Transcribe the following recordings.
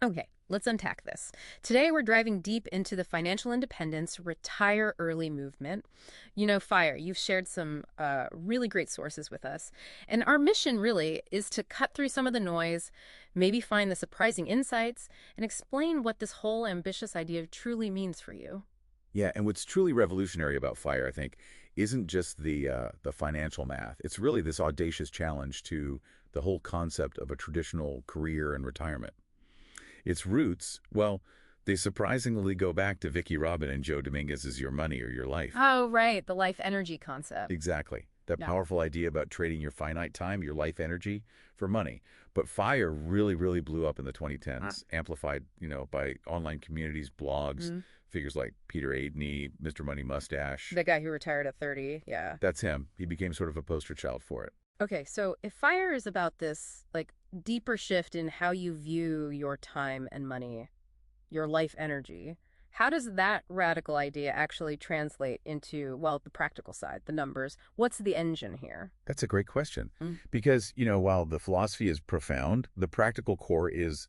Okay, let's unpack this. Today, we're driving deep into the financial independence, retire early movement. FIRE, you've shared some really great sources with us. And our mission really is to cut through some of the noise, maybe find the surprising insights, and explain what this whole ambitious idea truly means for you. Yeah, and what's truly revolutionary about FIRE, I think, isn't just the financial math. It's really this audacious challenge to the whole concept of a traditional career and retirement. Its roots, well, they surprisingly go back to Vicky Robin and Joe Dominguez's Your Money or Your Life. Oh, right, the life energy concept. Exactly. That Yeah. powerful idea about trading your finite time, your life energy, for money. But FIRE really blew up in the 2010s, amplified, by online communities, blogs, Mhm. figures like Peter Adeney, Mr. Money Mustache. The guy who retired at 30, yeah. That's him. He became sort of a poster child for it. Okay, so if FIRE is about this, deeper shift in how you view your time and money, your life energy, how does that radical idea actually translate into, well, the practical side, the numbers? What's the engine here? That's a great question. Mm. Because, while the philosophy is profound, the practical core is,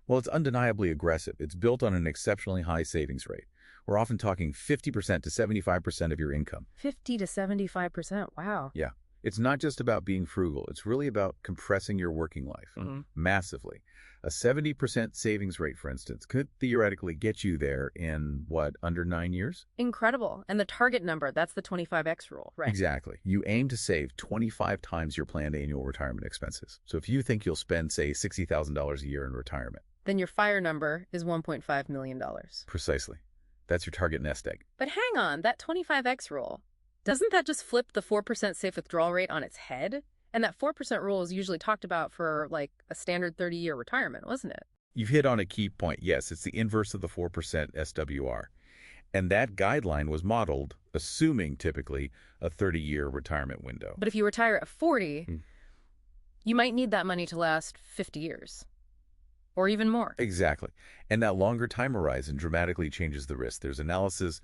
well, it's undeniably aggressive. It's built on an exceptionally high savings rate. We're often talking 50% to 75% of your income. 50 to 75%, wow. Yeah. It's not just about being frugal. It's really about compressing your working life massively. A 70% savings rate, for instance, could theoretically get you there in, under 9 years? Incredible. And the target number, that's the 25X rule, right? Exactly. You aim to save 25 times your planned annual retirement expenses. So if you think you'll spend, say, $60,000 a year in retirement. Then your FIRE number is $1.5 million. Precisely. That's your target nest egg. But hang on, that 25X rule, doesn't that just flip the 4% safe withdrawal rate on its head? And that 4% rule is usually talked about for a standard 30-year retirement, wasn't it? You've hit on a key point. Yes, it's the inverse of the 4% SWR. And that guideline was modeled, assuming typically a 30-year retirement window. But if you retire at 40, you might need that money to last 50 years. Or even more. Exactly. And that longer time horizon dramatically changes the risk. There's analysis,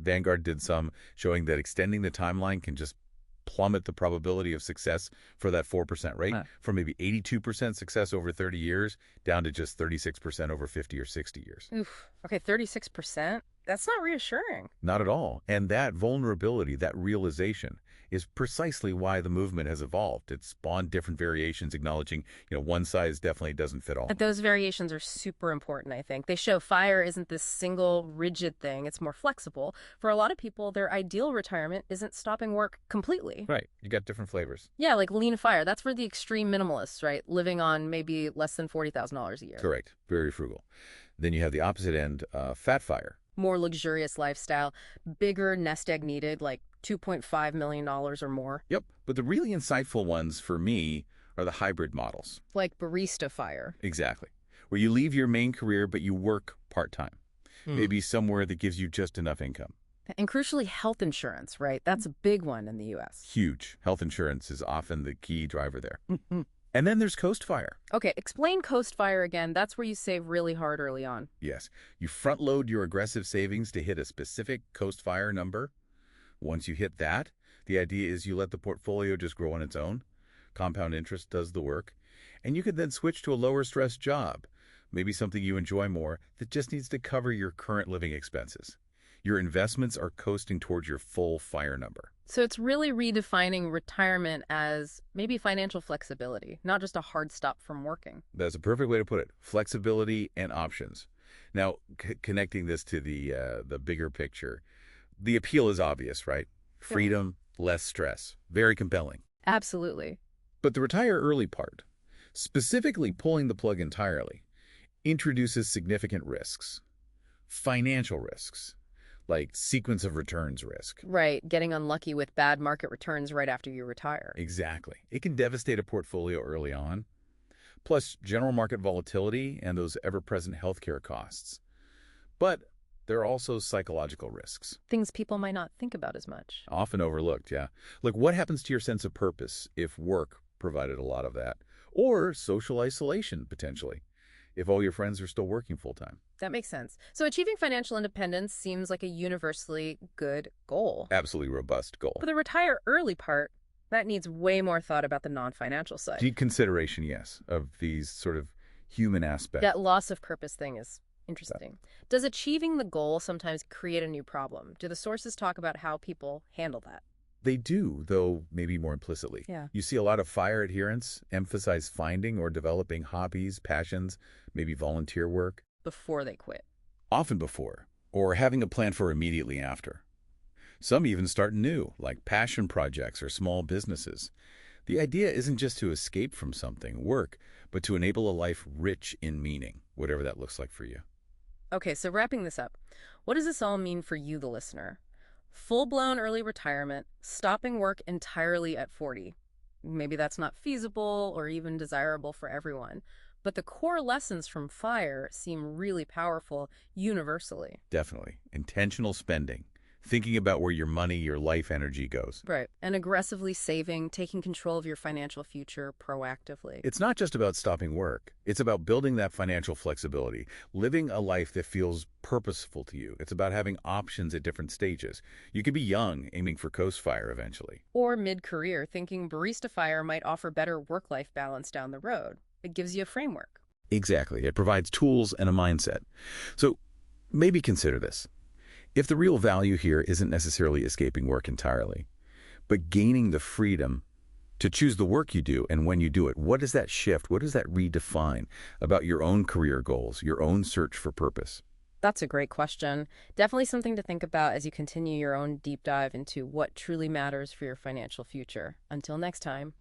Vanguard did some, showing that extending the timeline can just plummet the probability of success for that 4% rate from maybe 82% success over 30 years down to just 36% over 50 or 60 years. Oof. Okay, 36%? That's not reassuring. Not at all. And that vulnerability, that realization, is precisely why the movement has evolved. It's spawned different variations acknowledging, one size definitely doesn't fit all. And those variations are super important, I think. They show FIRE isn't this single rigid thing. It's more flexible. For a lot of people, their ideal retirement isn't stopping work completely. Right. You got different flavors. Yeah, like lean FIRE. That's for the extreme minimalists, right? Living on maybe less than $40,000 a year. Correct. Very frugal. Then you have the opposite end, fat FIRE. More luxurious lifestyle, bigger nest egg needed, like $2.5 million or more. Yep. But the really insightful ones for me are the hybrid models. Like Barista FIRE. Exactly. Where you leave your main career, but you work part-time. Maybe somewhere that gives you just enough income. And crucially, health insurance, right? That's a big one in the U.S. Huge. Health insurance is often the key driver there. And then there's Coast FIRE. Okay, explain Coast FIRE again. That's where you save really hard early on. Yes. You front load your aggressive savings to hit a specific Coast FIRE number. Once you hit that, the idea is you let the portfolio just grow on its own. Compound interest does the work. And you can then switch to a lower stress job, maybe something you enjoy more that just needs to cover your current living expenses. Your investments are coasting towards your full FIRE number. So it's really redefining retirement as maybe financial flexibility, not just a hard stop from working. That's a perfect way to put it. Flexibility and options. Now, connecting this to the bigger picture, the appeal is obvious, right? Freedom, less stress. Very compelling. Absolutely. But the retire early part, specifically pulling the plug entirely, introduces significant risks. Financial risks. Like sequence of returns risk. Right, getting unlucky with bad market returns right after you retire. Exactly. It can devastate a portfolio early on. Plus, general market volatility and those ever-present healthcare costs. But there are also psychological risks. Things people might not think about as much. Often overlooked, yeah. Look, what happens to your sense of purpose if work provided a lot of that? Or social isolation, potentially, if all your friends are still working full-time. That makes sense. So achieving financial independence seems like a universally good goal. Absolutely robust goal. But the retire early part, that needs way more thought about the non-financial side. Deep consideration, yes, of these sort of human aspect. That loss of purpose thing is interesting. Does achieving the goal sometimes create a new problem? Do the sources talk about how people handle that? They do, though maybe more implicitly. Yeah. You see a lot of FIRE adherents emphasize finding or developing hobbies, passions, maybe volunteer work, Before they quit. often before, or having a plan for immediately after. Some even start new, like passion projects or small businesses. The idea isn't just to escape from something, work, but to enable a life rich in meaning, whatever that looks like for you. Okay, so wrapping this up, what does this all mean for you, the listener? Full-blown early retirement, stopping work entirely at 40. Maybe that's not feasible or even desirable for everyone, but the core lessons from FIRE seem really powerful universally. Definitely. Intentional spending. Thinking about where your money, your life energy goes. Right. And aggressively saving, taking control of your financial future proactively. It's not just about stopping work. It's about building that financial flexibility, living a life that feels purposeful to you. It's about having options at different stages. You could be young, aiming for Coast Fire eventually. Or mid-career, thinking Barista FIRE might offer better work-life balance down the road. It gives you a framework. Exactly. It provides tools and a mindset. So maybe consider this. If the real value here isn't necessarily escaping work entirely, but gaining the freedom to choose the work you do and when you do it, what does that shift? What does that redefine about your own career goals, your own search for purpose? That's a great question. Definitely something to think about as you continue your own deep dive into what truly matters for your financial future. Until next time.